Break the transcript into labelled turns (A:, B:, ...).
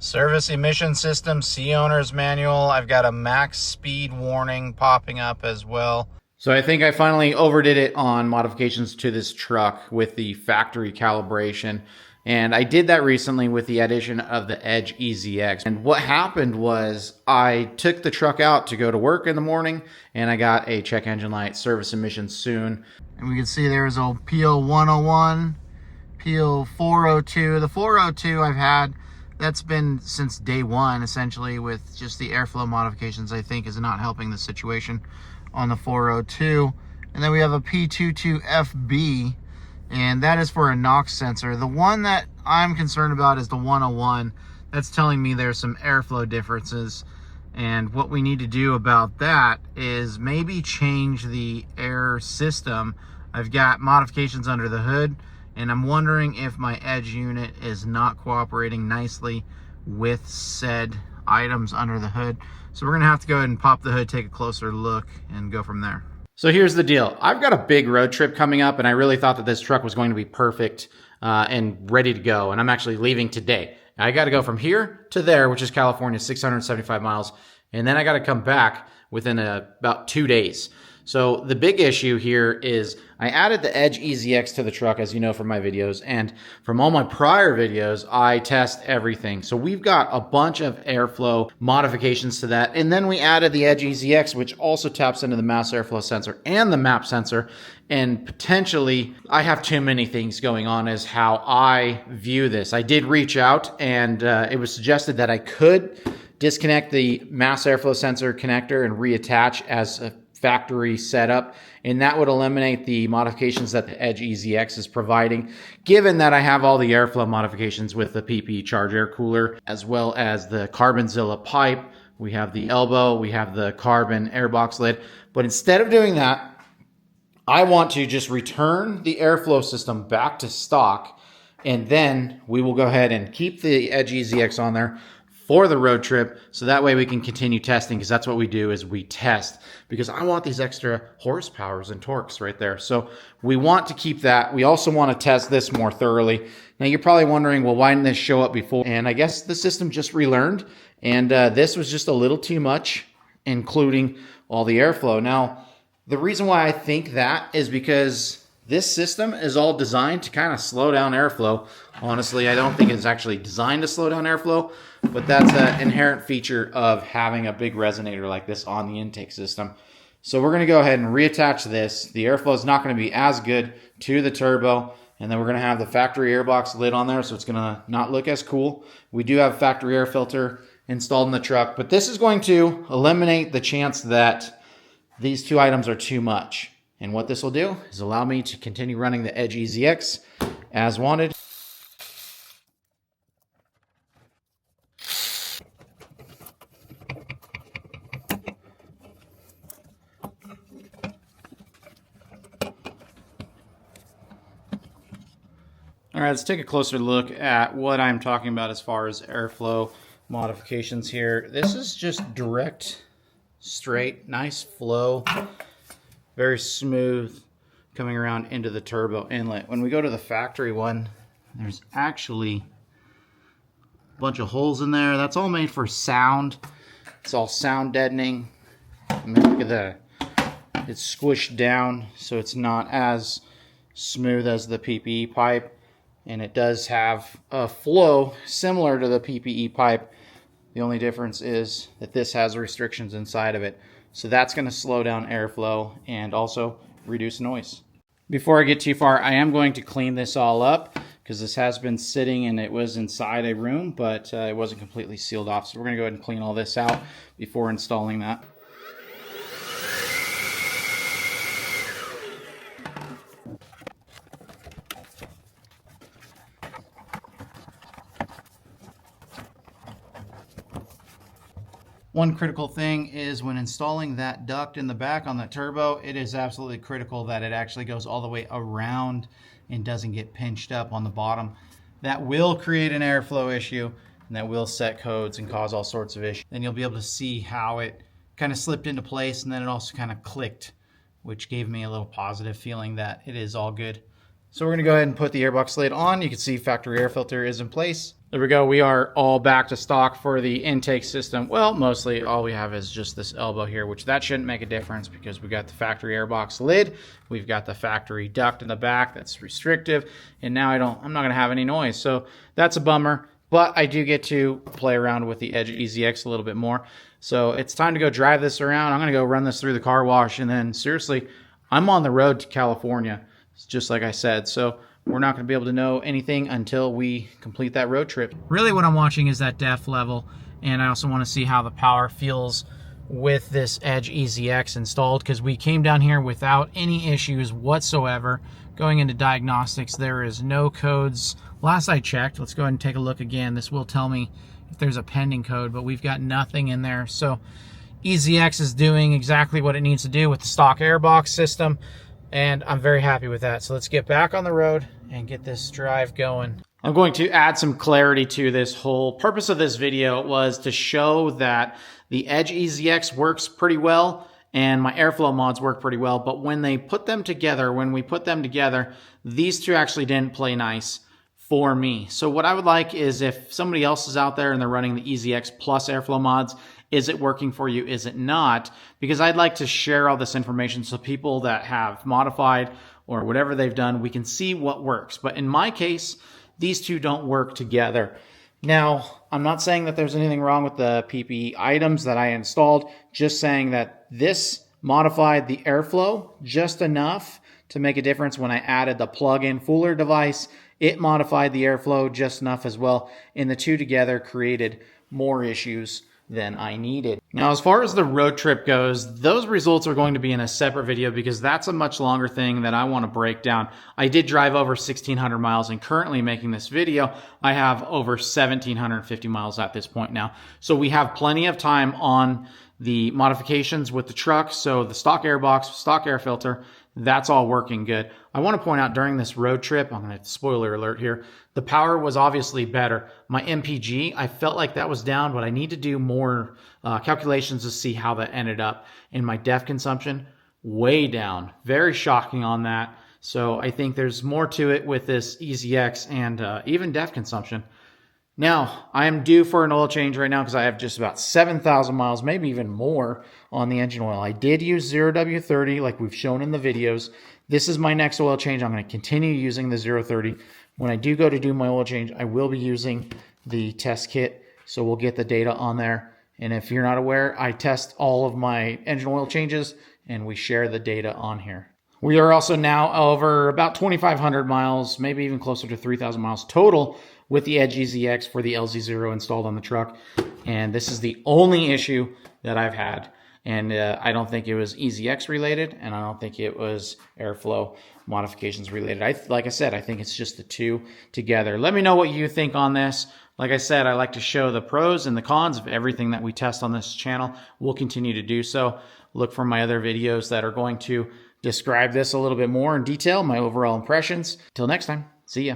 A: Service emission system, C owner's manual. I've got a max speed warning popping up as well. So I think I finally overdid it on modifications to this truck with the factory calibration. And I did that recently with the addition of the Edge EZX. And what happened was I took the truck out to go to work in the morning and I got a check engine light, service emissions soon. And we can see there's a PO 101, PO 402. The 402 I've had, that's been since day one, essentially, with just the airflow modifications, I think, is not helping the situation on the 402. And then we have a P22FB, and that is for a NOx sensor. The one that I'm concerned about is the 101. That's telling me there's some airflow differences. And what we need to do about that is maybe change the air system. I've got modifications under the hood, and I'm wondering if my Edge unit is not cooperating nicely with said items under the hood. So we're gonna have to go ahead and pop the hood, take a closer look, and go from there. So here's the deal. I've got a big road trip coming up, and I really thought that this truck was going to be perfect and ready to go. And I'm actually leaving today. I got to go from here to there, which is California, 675 miles. And then I got to come back within about 2 days. So the big issue here is I added the Edge EZX to the truck, as you know from my videos, and from all my prior videos, I test everything. So we've got a bunch of airflow modifications to that, and then we added the Edge EZX, which also taps into the mass airflow sensor and the map sensor, and potentially I have too many things going on as how I view this. I did reach out, and it was suggested that I could disconnect the mass airflow sensor connector and reattach as a factory setup, and that would eliminate the modifications that the Edge EZX is providing, given that I have all the airflow modifications with the PP charge air cooler, as well as the Carbonzilla pipe. We have the elbow, we have the carbon airbox lid. But instead of doing that, I want to just return the airflow system back to stock, and then we will go ahead and keep the Edge EZX on there for the road trip, so that way we can continue testing, because that's what we do, is we test, because I want these extra horsepowers and torques right there. So we want to keep that. We also want to test this more thoroughly. Now you're probably wondering, well, why didn't this show up before? And I guess the system just relearned, and this was just a little too much, including all the airflow. Now, the reason why I think that is because this system is all designed to kind of slow down airflow. Honestly, I don't think it's actually designed to slow down airflow, but that's an inherent feature of having a big resonator like this on the intake system. So we're going to go ahead and reattach this. The airflow is not going to be as good to the turbo, and then we're going to have the factory airbox lid on there, so it's going to not look as cool. We do have factory air filter installed in the truck, but this is going to eliminate the chance that these two items are too much. And what this will do is allow me to continue running the Edge EZX as wanted. All right, let's take a closer look at what I'm talking about as far as airflow modifications here. This is just direct, straight, nice flow. Very smooth coming around into the turbo inlet. When we go to the factory one, there's actually a bunch of holes in there. That's all made for sound. It's all sound deadening. I mean, look at that. It's squished down, so it's not as smooth as the PPE pipe. And it does have a flow similar to the PPE pipe. The only difference is that this has restrictions inside of it. So that's going to slow down airflow and also reduce noise. Before I get too far, I am going to clean this all up, because this has been sitting and it was inside a room, but it wasn't completely sealed off. So we're going to go ahead and clean all this out before installing that. One critical thing is when installing that duct in the back on the turbo, it is absolutely critical that it actually goes all the way around and doesn't get pinched up on the bottom. That will create an airflow issue, and that will set codes and cause all sorts of issues. Then you'll be able to see how it kind of slipped into place, and then it also kind of clicked, which gave me a little positive feeling that it is all good. So we're going to go ahead and put the airbox lid on. You can see factory air filter is in place. There we go. We are all back to stock for the intake system. Well, mostly all we have is just this elbow here, which that shouldn't make a difference because we got the factory airbox lid. We've got the factory duct in the back that's restrictive. And now I'm not going to have any noise. So that's a bummer. But I do get to play around with the Edge EZX a little bit more. So it's time to go drive this around. I'm going to go run this through the car wash. And then seriously, I'm on the road to California, just like I said. So we're not going to be able to know anything until we complete that road trip. Really what I'm watching is that def level, and I also want to see how the power feels with this Edge EZX installed, because we came down here without any issues whatsoever. Going into diagnostics, there is no codes. Last I checked, let's go ahead and take a look again. This will tell me if there's a pending code, but we've got nothing in there. So EZX is doing exactly what it needs to do with the stock airbox system, and I'm very happy with that. So let's get back on the road and get this drive going. I'm going to add some clarity to this. Whole purpose of this video was to show that the Edge EZX works pretty well and my airflow mods work pretty well, but when we put them together, these two actually didn't play nice for me. So what I would like is, if somebody else is out there and they're running the EZX plus airflow mods, is it working for you? Is it not? Because I'd like to share all this information so people that have modified or whatever they've done, we can see what works. But in my case, these two don't work together. Now, I'm not saying that there's anything wrong with the PPE items that I installed, just saying that this modified the airflow just enough to make a difference. When I added the plug-in Fuller device, it modified the airflow just enough as well, and the two together created more issues than I needed. Now, as far as the road trip goes, those results are going to be in a separate video because that's a much longer thing that I want to break down. I did drive over 1,600 miles, and currently making this video, I have over 1,750 miles at this point now. So we have plenty of time on the modifications with the truck. So the stock airbox, stock air filter, that's all working good. I want to point out, during this road trip, I'm going to spoiler alert here, the power was obviously better. My MPG, I felt like that was down, but I need to do more calculations to see how that ended up. In my DEF consumption, way down. Very shocking on that. So I think there's more to it with this EZX and even DEF consumption. Now, I am due for an oil change right now because I have just about 7,000 miles, maybe even more, on the engine oil. I did use 0W30 like we've shown in the videos. This is my next oil change. I'm going to continue using the 030. When I do go to do my oil change, I will be using the test kit, so we'll get the data on there. And if you're not aware, I test all of my engine oil changes, and we share the data on here. We are also now over about 2,500 miles, maybe even closer to 3,000 miles total with the Edge EZX for the LZ0 installed on the truck. And this is the only issue that I've had. And I don't think it was EZX related, and I don't think it was airflow modifications related. Like I said, I think it's just the two together. Let me know what you think on this. Like I said, I like to show the pros and the cons of everything that we test on this channel. We'll continue to do so. Look for my other videos that are going to describe this a little bit more in detail, my overall impressions. Till next time, see ya.